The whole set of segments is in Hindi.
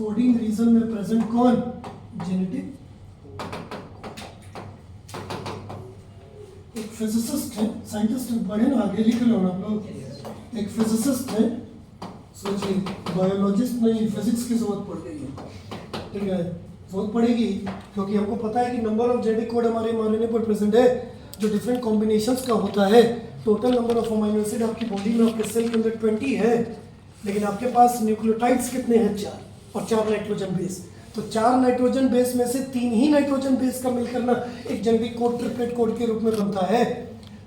कोडिंग रीजन में प्रेजेंट कौन? जेनेटिक। एक फिजिसिस्ट है, साइंटिस्ट पढ़े ना, आगे लिख रहे हो ना आप लोग। एक फिजिसिस्ट है, सोचिए बायोलॉजिस्ट नहीं, फिजिक्स की जरूरत पड़ गई है, ठीक है, जरूरत पड़ेगी क्योंकि हमको पता है कि नंबर ऑफ जेनेटिक कोड हमारे एमआरएनए पर प्रेजेंट है जो डिफरेंट कॉम्बिनेशंस का होता है। Total number of amino acid आपकी बॉडी में, आपके सेल के अंदर 20 है, लेकिन आपके पास न्यूक्लियोटाइड्स कितने हैं? 4, और 4 नाइट्रोजन बेस। तो 4 नाइट्रोजन बेस में से 3 ही नाइट्रोजन बेस का मिलकर ना एक जेनेटिक कोड ट्रिपलेट कोड के रूप में बनता है।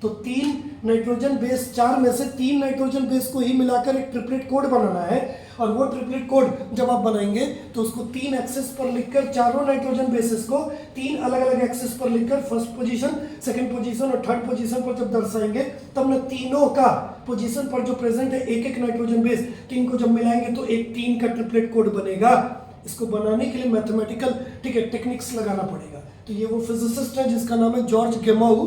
तो 3 नाइट्रोजन बेस, 4 में से 3 नाइट्रोजन बेस को ही मिलाकर एक ट्रिपलेट कोड बनाना है। और वो ट्रिपलेट कोड जब आप बनाएंगे तो उसको 3 एक्सेस पर लिखकर, चारों नाइट्रोजन बेसिस को 3 अलग अलग एक्सेस पर लिखकर फर्स्ट पोजीशन, सेकंड पोजीशन और थर्ड पोजीशन पर जब दर्शाएंगे तब ना तीनों का पोजीशन पर जो प्रेजेंट है एक एक नाइट्रोजन बेस, 3 को जब मिलाएंगे तो एक 3 का ट्रिपलेट कोड बनेगा। इसको बनाने के लिए मैथमेटिकल, ठीक है, टेक्निक्स लगाना पड़ेगा। तो ये वो फिजिसिस्ट है जिसका नाम है जॉर्ज गेमाउ,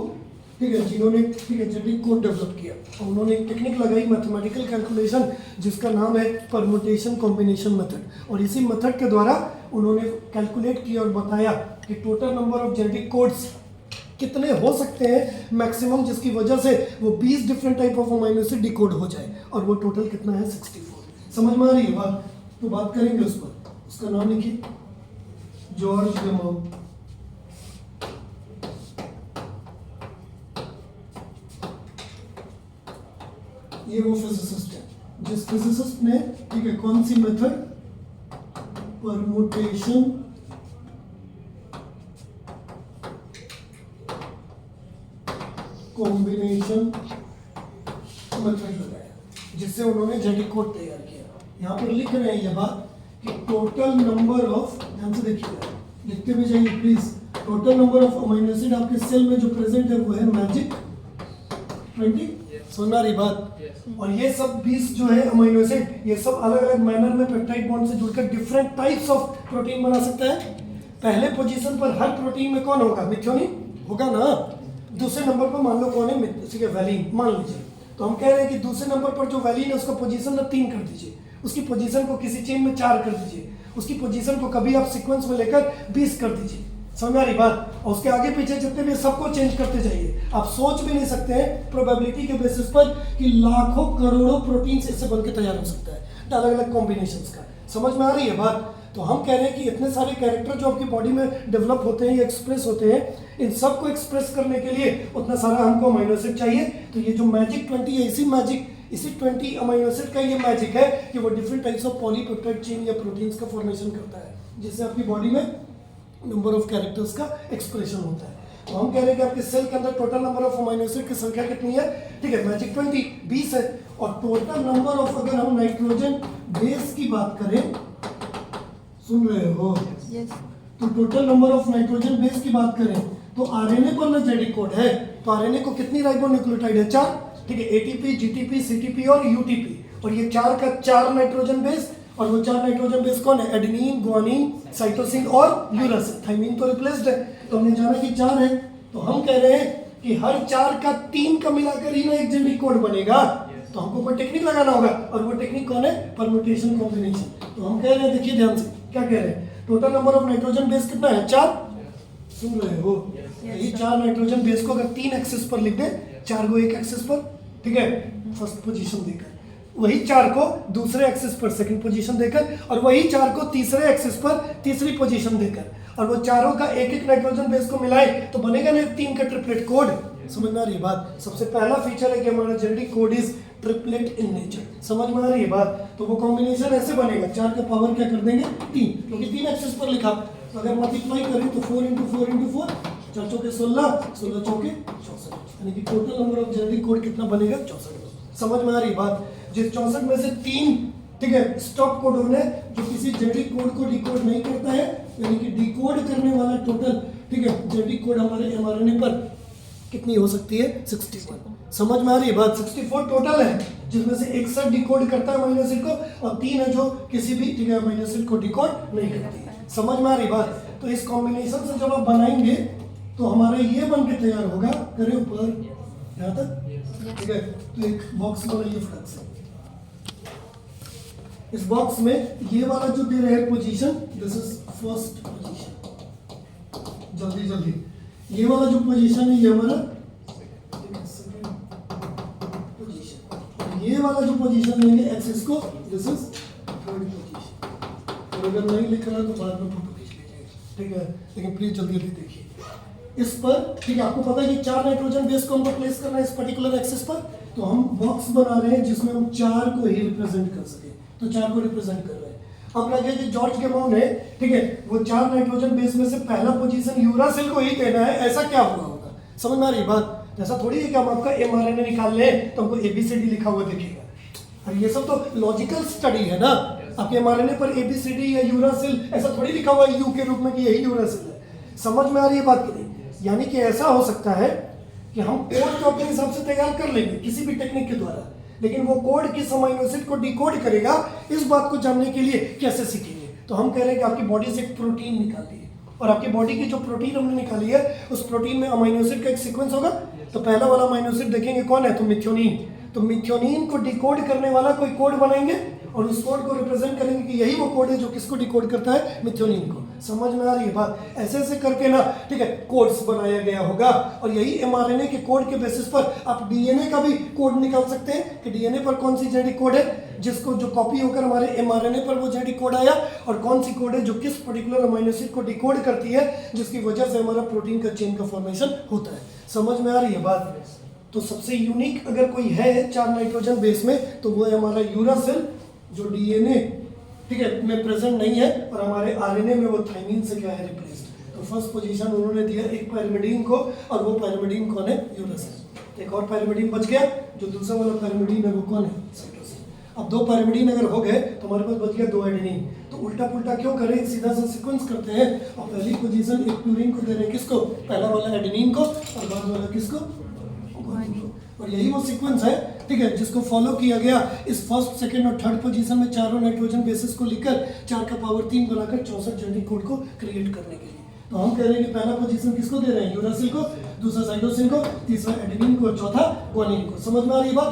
ठीक है, जिन्होंने, ठीक है, जेनेटिक कोड डेवलप किया। और उन्होंने एक टेक्निक लगाई मैथमेटिकल कैलकुलेशन जिसका नाम है परम्यूटेशन कॉम्बिनेशन मेथड। और इसी मेथड के द्वारा उन्होंने कैलकुलेट किया और बताया कि total number of genetic codes कितने हो सकते हैं मैक्सिमम, जिसकी वजह से वो 20 different type of amino acid decode हो जाए। और वो टोटल कितना है? 64। समझ में आ रही है बात? तो बात करेंगे उस पर। उसका नाम लिखिए, जॉर्ज गेमाउ। ये वो फिजिसिस्ट है जिस फिजिसिस्ट ने, ठीक है, कौन सी मेथड? परमुटेशन कॉम्बिनेशन मेथड लगाया, जिससे उन्होंने जेनेटिक कोड तैयार किया। यहां पर लिख रहे हैं ये बात कि टोटल नंबर ऑफ, ध्यान से देखिएगा, लिखते भी जाइए please, total number of amino acid आपके सेल में जो प्रेजेंट है वो है मैजिक 20। सुना रही बात? और ये सब 20 जो है अमीनो एसिड, ये सब अलग अलग मैनर में पेप्टाइड बॉन्ड से जुड़कर डिफरेंट टाइप्स ऑफ प्रोटीन बना सकता है। पहले पोजीशन पर हर प्रोटीन में कौन होगा? मिथ्योनिन होगा ना। दूसरे नंबर पर मान लो कौन है? ठीक है, वैलिन मान लीजिए। तो हम कह रहे हैं कि दूसरे नंबर पर जो वैलिन है उसका पोजीशन ना 3 कर दीजिए, उसकी पोजीशन को किसी चेन में 4 कर दीजिए, उसकी पोजीशन को कभी आप सीक्वेंस में लेकर 20 कर दीजिए। समझ आ रही बात? और उसके आगे पीछे जितने भी सबको चेंज करते जाइए। आप सोच भी नहीं सकते हैं प्रोबेबिलिटी के बेसिस पर कि लाखों करोड़ों प्रोटीन इससे बनकर तैयार हो सकता है अलग अलग कॉम्बिनेशंस का। समझ में आ रही है बात? तो हम कह रहे हैं कि इतने सारे कैरेक्टर जो आपकी बॉडी में डेवलप होते हैं या एक्सप्रेस होते हैं, इन सबको एक्सप्रेस करने के लिए उतना सारा हमको अमीनो एसिड चाहिए। तो ये जो मैजिक 20 है, इसी 20 अमीनो एसिड का ये मैजिक है कि वो different types of polypeptide chain या प्रोटीन्स का फॉर्मेशन करता है, जिससे आपकी बॉडी में नंबर ऑफ कैरेक्टर्स का एक्सप्रेशन होता है। तो हम कह रहे हैं कि आपके सेल के अंदर total number of amino acid की संख्या कितनी है? ठीक है, मैजिक 20 है। और टोटल नंबर ऑफ, अगर हम नाइट्रोजन बेस की बात करें, सुन रहे हो? yes. तो total number of nitrogen base की बात करें तो आरएनए पर ना जेनेटिक कोड है। तो आरएनए को कितनी राइबोन्यूक्लियोटाइड है? 4, ठीक है, एटीपी, जीटीपी, सीटीपी और यूटीपी। और ये 4 का 4 नाइट्रोजन बेस, और वो 4 नाइट्रोजन बेस कौन है? एडेनिन, गुआनिन, साइटोसिन और यूरासिल। थाइमिन तो रिप्लेस्ड है, तो हमने जाना कि 4 है। तो हम कह रहे हैं कि हर 4 का 3 का मिलाकर ही ना एक जेनेटिक कोड बनेगा। तो हमको कोई टेक्निक लगाना होगा, और वो टेक्निक कौन है? Permutation combination. तो हम कह रहे हैं, देखिए ध्यान से, क्या कह रहे हैं? Total number of nitrogen base कितना है? 4। सुन रहे हो? ये 4 नाइट्रोजन बेस को अगर 3 एक्सेस पर लिख दे, 4 को एक एक्सेस पर, ठीक है, फर्स्ट पोजीशन देकर, वही 4 को दूसरे एक्सेस पर सेकंड पोजीशन देकर, और वही 4 को तीसरे एक्सेस पर तीसरी पोजीशन देकर, और वो चारों का एक एक नाइट्रोजन बेस को मिलाए तो बनेगा ना 3 का ट्रिपलेट कोड। समझ में आ रही है बात? सबसे पहला फीचर है कि हमारा genetic code is triplet in nature. समझ में आ रही है बात? तो वो कॉम्बिनेशन ऐसे बनेगा, 4 का पावर क्या कर देंगे? 3, क्योंकि 3 एक्सेस पर लिखा। तो अगर मल्टीप्लाई करें तो 4 × 4 × 4, 4 चौके 16, 16 चौके 64, यानी कि total number of genetic code कितना बनेगा? 64। समझ में आ रही है बात? जिस 64 में से 3, ठीक है, स्टॉप कोडोन है जो किसी जेनेटिक कोड को डिकोड नहीं करता है, यानी कि डिकोड करने वाला टोटल, ठीक है, जेनेटिक कोड हमारे एमआरएनए पर कितनी हो सकती है? 61। समझ में आ रही है बात? 64 टोटल है, जिसमें से 61 डिकोड करता है अमीनो एसिड को, और 3 है जो किसी भी, ठीक है, अमीनो एसिड को डिकोड नहीं करती है। समझ में आ रही बात? तो इस कॉम्बिनेशन से जब आप बनाएंगे तो हमारा ये बन के तैयार होगा। करे ऊपर यहाँ तक, ठीक है। तो एक बॉक्स बनाइए फटाक से। इस बॉक्स में ये वाला जो दे रहे हैं position, this is first position, जल्दी जल्दी, ये वाला जो पोजीशन है ये हमारा पोजीशन, ये वाला जो पोजीशन लेंगे एक्सिस को, दिस इज थर्ड पोजीशन। और अगर नहीं लिख रहा तो बाद में फोटो खींच लीजिएगा, ठीक है, लेकिन प्लीज जल्दी जल्दी देखिए इस पर, ठीक है। आपको पता है कि 4 नाइट्रोजन बेस को हमको प्लेस करना है इस पर्टिकुलर एक्सिस पर, तो हम बॉक्स बना रहे हैं जिसमें हम 4 को ही रिप्रेजेंट कर सके, तो 4 को रिप्रेजेंट कर रहे हैं। अब लगे कि जॉर्ज गेमोन है, ठीक है, वो 4 नाइट्रोजन बेस में से पहला पोजीशन यूरासिल को ही देना है, ऐसा क्या हुआ होगा? समझ में आ रही बात? ऐसा थोड़ी है कि हम आपका mRNA निकाल लें तो हमको ABCD लिखा हुआ दिखेगा, और ये सब तो लॉजिकल स्टडी है ना। आपके mRNA पर ABCD या यूरासिल ऐसा थोड़ी लिखा हुआ है यू के रूप में कि यही यूरासिल है। समझ में आ रही है बात की नहीं? यानी कि ऐसा हो सकता है कि हम कोड को अपने हिसाब से तैयार कर लेंगे किसी भी टेक्निक के द्वारा, लेकिन वो कोड किस अमीनो एसिड को डिकोड करेगा, इस बात को जानने के लिए कैसे सीखेंगे? तो हम कह रहे हैं कि आपकी बॉडी से एक प्रोटीन निकालिए, और आपकी बॉडी की जो प्रोटीन हमने निकाली है उस प्रोटीन में अमीनो एसिड का एक सीक्वेंस होगा। तो पहला वाला अमीनो एसिड देखेंगे कौन है, तो मिथ्योनिन। तो मिथ्योनिन को डिकोड करने वाला कोई कोड बनाएंगे और उस कोड को रिप्रेजेंट करेंगे कि यही वो कोड है जो किसको डिकोड करता है, मिथ्योनिन को। समझ में आ रही है बात? ऐसे ऐसे करके ना, ठीक है, कोड्स बनाया गया होगा, और यही mRNA के कोड के बेसिस पर आप DNA का भी कोड निकाल सकते हैं कि DNA पर कौन सी जेनेटिक कोड है जिसको जो कॉपी होकर हमारे mRNA पर वो जेनेटिक कोड आया, और कौन सी कोड है जो किस पर्टिकुलर अमीनो एसिड को डिकोड करती है जिसकी वजह से हमारा प्रोटीन का चेन का फॉर्मेशन होता है। समझ में आ रही है बात? तो सबसे यूनिक अगर कोई है 4 नाइट्रोजन बेस में तो वो है हमारा यूरासिल, जो DNA, ठीक है, में प्रेजेंट नहीं है, और हमारे RNA में वो थाइमिन से क्या है, रिप्लेस्ड। तो फर्स्ट पोजीशन उन्होंने दिया एक पैरामिडीन को, और वो पैरामिडीन कौन है, यूरासिल। एक और पैरामिडीन बच गया, जो दूसरा वाला पैरामिडीन है वो कौन है, साइटोसिन। अब 2 पैरामिडीन अगर हो गए तो हमारे पास बच गया 2 एडेनिन। तो उल्टा पुल्टा क्यों करें, सीधा सा सीक्वेंस करते हैं, और पहली पोजीशन एक प्यूरिन को दे रहे हैं, किसको, पहला वाला एडेनिन को, और बाद वाला किसको, गुआनिन को। और यही वो सीक्वेंस है, ठीक है, जिसको फॉलो किया गया इस फर्स्ट, सेकंड और थर्ड पोजीशन में चारों नाइट्रोजन बेसिस को लिखकर 4 का पावर 3 बनाकर 64 जेनेटिक कोड को क्रिएट करने के लिए। तो हम कह रहे हैं कि पहला पोजीशन किसको दे रहे हैं, यूरासिल को, दूसरा साइटोसिन को, तीसरा एडेनिन को, चौथा गुआनिन को। समझ में आ रही बात?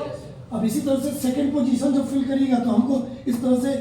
अब इसी तरह से सेकंड पोजीशन जब फिल करिएगा तो हमको इस तरह से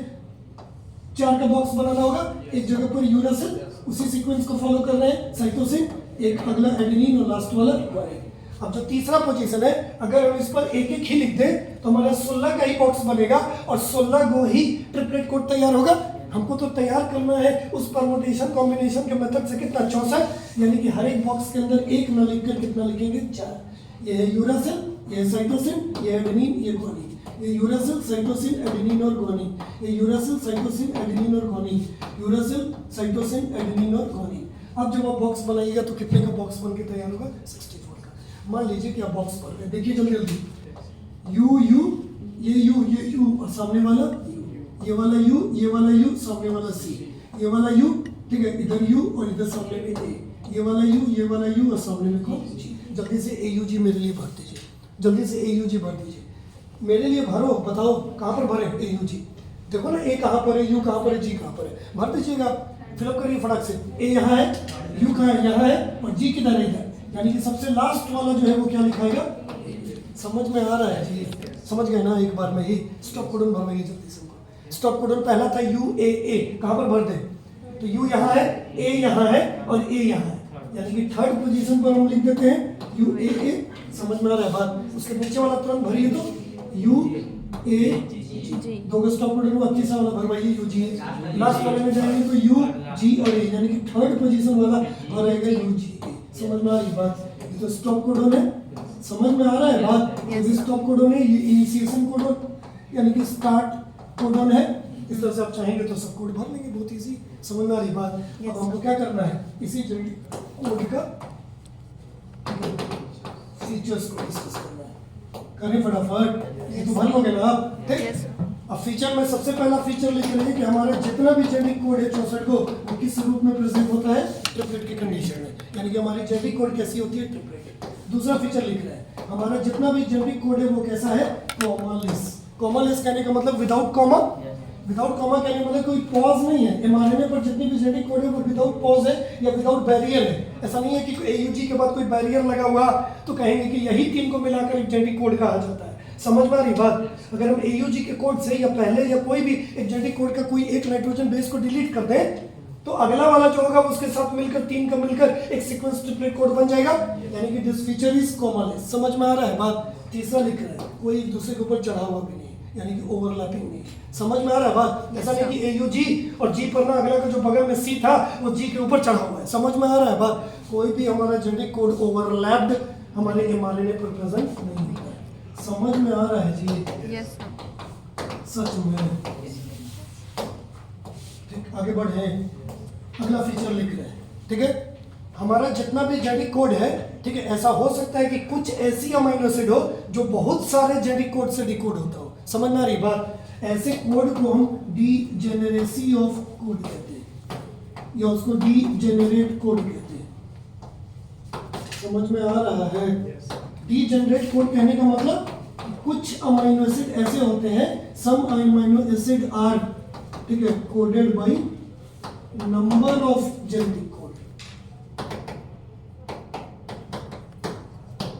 4 का बॉक्स बनाना होगा। एक जगह पर यूरासिल, उसी सीक्वेंस को फॉलो कर रहे हैं साइटोसिन, एक अगला एडेनिन और लास्ट वाला गुआनिन। अब जो तीसरा पोजीशन है, अगर हम इस पर एक एक ही लिख दें तो हमारा 16 का ही बॉक्स बनेगा, और 16 को ही ट्रिपलेट कोड तैयार होगा। हमको तो तैयार करना है उस परमुटेशन कॉम्बिनेशन के मेथड से कितना, 64, यानी कि हर एक बॉक्स के अंदर एक ना लिखकर कितना लिखेंगे, 4। ये है यूरासिल, ये है साइटोसिन, ये एडेनिन, ये गुआनिन। ये यूरासिल, साइटोसिन, एडेनिन और गुआनिन। ये यूरासिल, साइटोसिन, एडेनिन और गुआनिन। यूरासिल, साइटोसिन, एडेनिन और गुआनिन। अब जब आप बॉक्स बनाइएगा तो कितने का बॉक्स बन के तैयार होगा, 64। मान लीजिए कि आप बॉक्स पढ़ रहे हैं, देखिए जल्दी जल्दी, यू यू, ये यू और सामने वाला ये वाला यू, ये वाला यू, सामने वाला सी, ये वाला यू, ठीक है, इधर यू और इधर सामने में ए, ये वाला यू, ये वाला यू और सामने में कौन, जी। जल्दी से AUG मेरे लिए भर दीजिए, जल्दी से AUG भर दीजिए मेरे लिए, भरो, बताओ कहाँ पर भरे AUG। देखो ना, ए कहाँ पर है, यू कहाँ पर है, जी कहाँ पर है, भर दीजिएगा, फिलअप करिए फटाक से। ए यहाँ है, यू कहाँ है, यहाँ है, और जी किधर है, इधर, यानी कि सबसे लास्ट वाला जो है वो क्या लिखाएगा। समझ में आ रहा है जी? समझ गए ना? एक बार में ही स्टॉप कोडन भरवाइए जल्दी से हमको। स्टॉप कोडन पहला था UAA, कहाँ पर भर दें, तो यू यहाँ है, ए यहाँ है और ए यहाँ है, यानी कि थर्ड पोजीशन पर हम लिख देते हैं UAA। समझ में आ रहा है बात? उसके नीचे वाला तुरंत भरिए, तो UAG, 2 का स्टॉप कोडन हुआ, तीसरा वाला भरवाइए UGA, लास्ट वाले में जाएंगे तो UG और ए, यानी कि थर्ड पोजीशन वाला भरेगा UGA। समझ में आ रही बात? ये तो स्टॉप कोडन है, समझ में आ रहा है बात? ये स्टॉप कोडन है, ये इनिशिएशन कोडन यानी कि स्टार्ट कोडन है। इस तरह से आप चाहेंगे तो सब कोड भर लेंगे, बहुत इजी। समझ में आ रही बात? अब हमको क्या करना है, इसी जेनेटिक कोड का फीचर्स को डिस्कस करना है। करें फटाफट, ये तो भर लोगे ना आप, ठीक? अब फीचर में सबसे पहला फीचर लिख रहे हैं कि हमारा जितना भी जेनेटिक कोड है 64 को, वो किस रूप में प्रेजेंट होता है, ट्रिपलेट की कंडीशन में, यानी कि हमारी जेनेटिक कोड कैसी होती है, ट्रिपलेट। दूसरा फीचर लिख रहे हैं हमारा जितना भी जेनेटिक कोड है वो कैसा है, कॉमालेस। कॉमालेस कहने का मतलब विदाउट कॉमा, विदाउट कॉमा कहने का मतलब कोई पॉज नहीं है। mRNA पर जितनी भी जेनेटिक कोड है वो विदाउट पॉज है या विदाउट बैरियर है। ऐसा नहीं है कि AUG के बाद कोई बैरियर लगा हुआ तो कहेंगे कि यही 3 को मिलाकर एक जेनेटिक कोड कहा जाता है। समझ में आ रही बात? अगर हम AUG के कोड से या पहले या कोई भी एक जेनेटिक कोड का कोई एक नाइट्रोजन बेस को डिलीट कर दें तो अगला वाला जो होगा उसके साथ मिलकर 3 का मिलकर एक सीक्वेंस ट्रिपलेट कोड बन जाएगा, यानी कि दिस फीचर इज कॉमनलेस। समझ में आ रहा है बात? तीसरा लिख रहे हैं, कोई एक दूसरे के ऊपर चढ़ा हुआ भी नहीं, यानी कि ओवरलैपिंग नहीं। समझ में आ रहा है बात? ऐसा नहीं कि AUG और G पर ना अगला का जो बगल में C था वो G के ऊपर चढ़ा हुआ है। समझ में आ रहा है बात? कोई भी हमारा जेनेटिक कोड ओवरलैप्ड हमारे mRNA पर प्रेजेंट नहीं होता है। समझ में आ रहा है जी? यस सच में। ठीक, आगे बढ़े, अगला फीचर लिख रहे हैं। ठीक है, हमारा जितना भी जेनेटिक कोड है, ठीक है, ऐसा हो सकता है कि कुछ ऐसी अमीनो एसिड हो जो बहुत सारे जेनेटिक कोड से डिकोड होता हो। समझ में आ रही बात? ऐसे कोड को हम डीजेनरेसी ऑफ कोड कहते हैं या उसको डीजेनरेट कोड कहते हैं। समझ में आ रहा है? डीजेनरेट कोड कहने का मतलब कुछ अमीनो एसिड ऐसे होते हैं, सम अमीनो एसिड आर, ठीक है, coded by number of genetic code.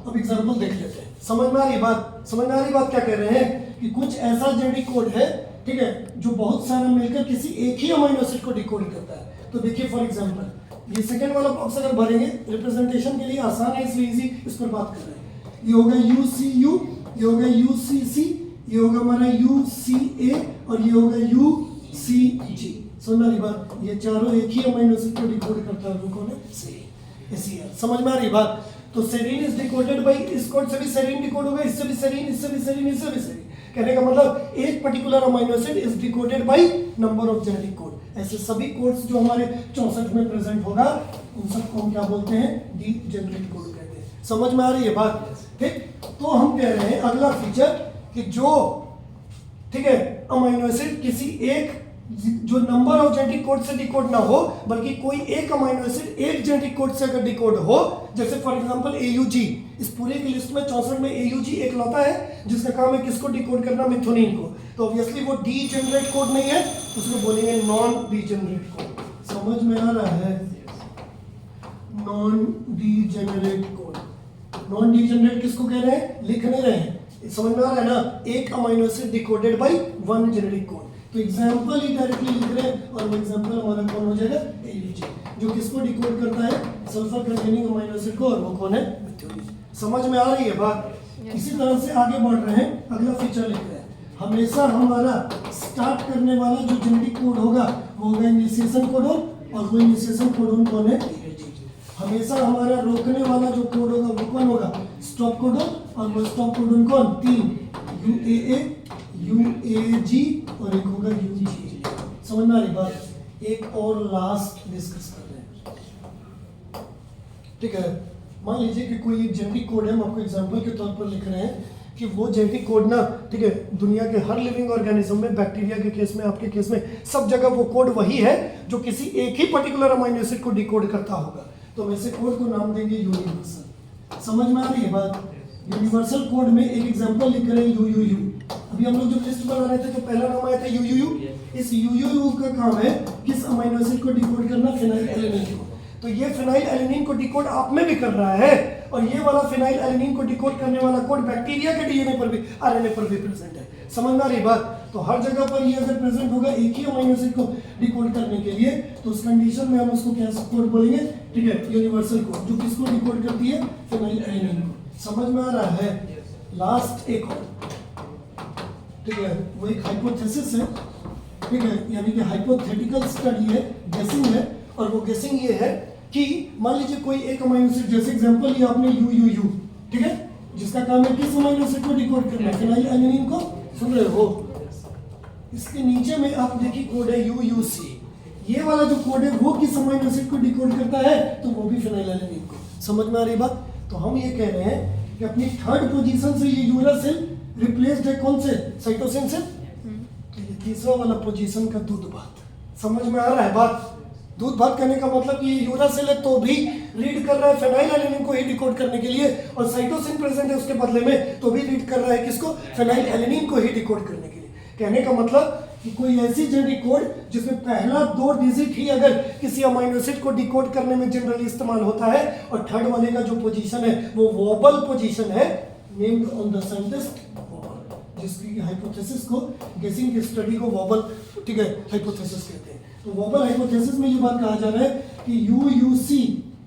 अब एग्जांपल देख लेते हैं। समझ में आ रही बात? समझ में आ रही बात? क्या कह रहे हैं कि कुछ ऐसा जेनेटिक कोड है, ठीक है, जो बहुत सारा मिलकर किसी एक ही अमीनो एसिड को डिकोड करता है। तो देखिए फॉर एग्जांपल ये सेकंड वाला बॉक्स अगर भरेंगे, रिप्रेजेंटेशन के लिए आसान है इसलिए इजी इस पर बात कर रहे हैं। ये होगा UCU, ये होगा UCC, ये होगा हमारा UCA और ये होगा UCG। समझ में आ रही बात? ये चारों एक ही अमीनो एसिड को डिकोड करता है। वो कौन है? सेरीन। समझ में आ रही बात? तो सेरीन इज डिकोडेड बाय, इस कोड से भी सेरीन डिकोड होगा, इससे भी सेरीन, इससे भी सेरीन, इससे भी सेरीन। कहने का मतलब एक particular amino acid is decoded by number of genetic code. ऐसे सभी कोड्स जो हमारे 64 में प्रेजेंट होगा उन सबको हम क्या बोलते हैं? डीजेनरेट कोड कहते हैं। समझ में आ रही है बात? ठीक, तो हम कह रहे हैं अगला फीचर कि जो, ठीक है, अमीनो एसिड किसी एक जो नंबर ऑफ जेनेटिक कोड से डिकोड ना हो बल्कि कोई एक अमीनो एसिड एक जेनेटिक कोड से अगर डिकोड हो, जैसे फॉर एग्जांपल AUG, इस पूरे की लिस्ट में 64 में AUG एक लौता है जिसका काम है किसको डिकोड करना? मिथुनिन को। तो ऑब्वियसली वो डीजेनरेट कोड नहीं है, उसको बोलेंगे नॉन डीजेनरेट कोड। समझ में आ रहा है? Non degenerate code. Non degenerate किसको कह रहे हैं? लिख नहीं रहे हैं, समझ में आ रहा है ना? एक amino acid decoded by one genetic code. तो एग्जांपल ही डायरेक्टली लिख रहे हैं और वो एग्जांपल हमारा कौन हो जाएगा? AUG, जो किसको डिकोड करता है? सल्फर कंटेनिंग अमीनो एसिड को, और वो कौन है? मिथुनिन। समझ में आ रही है बात? इसी तरह से आगे बढ़ रहे हैं, अगला फीचर लिख रहे हैं। हमेशा हमारा स्टार्ट करने वाला जो जेनेटिक कोड होगा वो होगा इनिशिएशन कोडोन, और वो इनिशिएशन कोडोन कौन है? AUG। हमेशा हमारा रोकने वाला जो कोड होगा वो कौन होगा? स्टॉप कोडोन, और वो स्टॉप कोडोन कौन? 3 UAA, UAG और एक होगा UG। समझ में आ रही बात? एक और लास्ट डिस्कस कर रहे हैं। ठीक है, मान लीजिए कि कोई एक जेनेटिक कोड है, हम आपको एग्जांपल के तौर पर लिख रहे हैं कि वो जेनेटिक कोड ना, ठीक है, दुनिया के हर लिविंग ऑर्गेनिज्म में, बैक्टीरिया के केस में, आपके केस में, सब जगह वो कोड वही है जो किसी एक ही पर्टिकुलर अमीनो एसिड को डिकोड करता होगा। तो हम ऐसे कोड को नाम देंगे यूनिवर्सल। समझ में आ रही है बात? यूनिवर्सल कोड में एक एग्जांपल लिख रहे हैं UUU। अभी हम लोग जो लिस्ट बना रहे थे तो पहला नाम आया था UUU। इस UUU का काम है किस अमीनो एसिड को डिकोड करना? फिनाइल एलेनिन को। तो ये फिनाइल एलेनिन को डिकोड आप में भी कर रहा है, और ये वाला फिनाइल एलेनिन को डिकोड करने वाला कोड बैक्टीरिया के DNA पर भी, RNA पर भी प्रेजेंट है। समझ में आ रही बात? तो हर जगह पर ये अगर प्रेजेंट होगा एक ही अमीनो एसिड को डिकोड करने के लिए, तो उस कंडीशन में हम उसको क्या कोड बोलेंगे? ठीक है, यूनिवर्सल कोड, जो किसको डिकोड करती है? फिनाइल एलेनिन को। समझ में आ रहा है? लास्ट एक और, ठीक है, वो एक हाइपोथेसिस है, ठीक है, यानी कि हाइपोथेटिकल स्टडी है, गेसिंग है। और वो गेसिंग ये है कि मान लीजिए कोई एक अमीनो एसिड, जैसे एग्जांपल लिया आपने UUU, ठीक है, जिसका काम है किस अमीनो एसिड को डिकोड करना? फिनाइल एलेनिन को। सुन रहे हो? इसके नीचे में आप देखिए कोड है UUC। ये वाला जो कोड है वो किस अमीनो एसिड को डिकोड करता है? तो वो भी फिनाइल एलेनिन को। समझ में आ रही बात? तो हम ये कह रहे हैं कि अपनी थर्ड पोजीशन से ये यूरासिल रिप्लेस्ड है कौन से? साइटोसिन से। तो ये तीसरा वाला पोजीशन का दूध भात। समझ में आ रहा है बात? दूध भात कहने का मतलब कि ये यूरासिल है तो भी रीड कर रहा है फिनाइल एलेनिन को ही डिकोड करने के लिए, और साइटोसिन प्रेजेंट है उसके बदले में तो भी रीड कर रहा है किसको? फिनाइल एलेनिन को ही डिकोड करने के लिए। कहने का मतलब कि कोई ऐसी जेनेटिक कोड जिसमें पहला 2 डिजिट ही अगर किसी अमीनो एसिड को डिकोड करने में जनरली इस्तेमाल होता है, और थर्ड वाले का जो पोजीशन है वो वोबल पोजीशन है, named on the scientist wobble. जिसकी हाइपोथेसिस को गेसिंग की स्टडी को वॉबल, ठीक है, हाइपोथेसिस कहते हैं। तो वॉबल हाइपोथेसिस में ये बात कहा जा रहा है कि UUC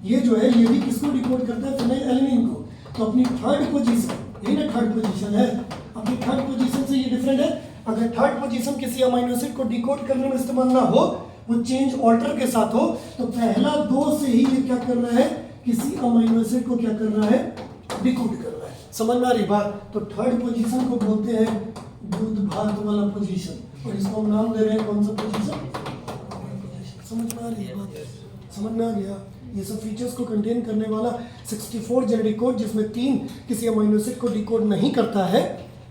ये जो है ये भी किसको डिकोड करता है, फिनाइल एलेनिन को। तो अपनी थर्ड पोजीशन, यही ना थर्ड पोजीशन है, अपनी थर्ड पोजीशन से ये डिफरेंट है। अगर थर्ड पोजीशन किसी अमाइनो एसिड को डिकोड करने में इस्तेमाल ना हो, वो चेंज ऑल्टर के साथ हो, तो पहला 2 से ही ये क्या कर रहा है, किसी अमाइनो एसिड को क्या कर रहा है, डिकोड कर रहा है। समझ में आ रही बात? तो थर्ड पोजीशन को बोलते हैं दूध भात वाला पोजीशन, और इसको हम नाम दे रहे हैं कौन सा पोजीशन? समझ में आ रही है बात? समझ में आ गया? ये सब फीचर्स को कंटेन करने वाला 64 जेनेटिक कोड, जिसमें 3 किसी अमाइनो एसिड को डिकोड नहीं करता है,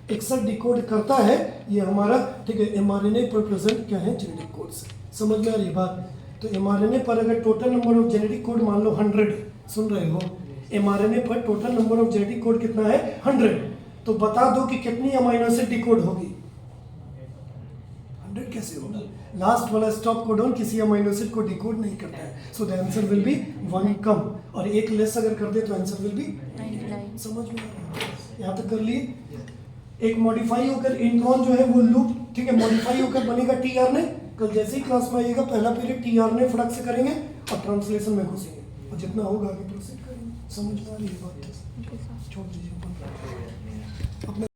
61 डिकोड करता है, ये हमारा, ठीक है, mRNA पर प्रेजेंट क्या है, जेनेटिक कोड्स। समझ में आ रही बात? तो mRNA पर अगर total number of genetic code मान लो 100, सुन रहे हो, mRNA पर total number of genetic code कितना है, 100, तो बता दो कि कितनी अमाइनो एसिड डिकोड होगी? 100 कैसे होगा? लास्ट वाला स्टॉप कोडॉन किसी अमाइनो एसिड को डिकोड नहीं करता है, so the answer will be 1 कम, और 1 लेस अगर कर दे तो आंसर विल बी 99। समझ में आ रहा है? यहाँ तक कर लिए। एक मॉडिफाई होकर इंट्रॉन जो है वो लूप, ठीक है, मॉडिफाई होकर बनेगा tRNA। कल जैसे ही क्लास में आइएगा पहला पीरियड tRNA फटक से करेंगे और ट्रांसलेशन में घुसेंगे, और जितना होगा आगे प्रोसीड करेंगे। समझ में आ रही है बात? छोड़ दीजिए अपने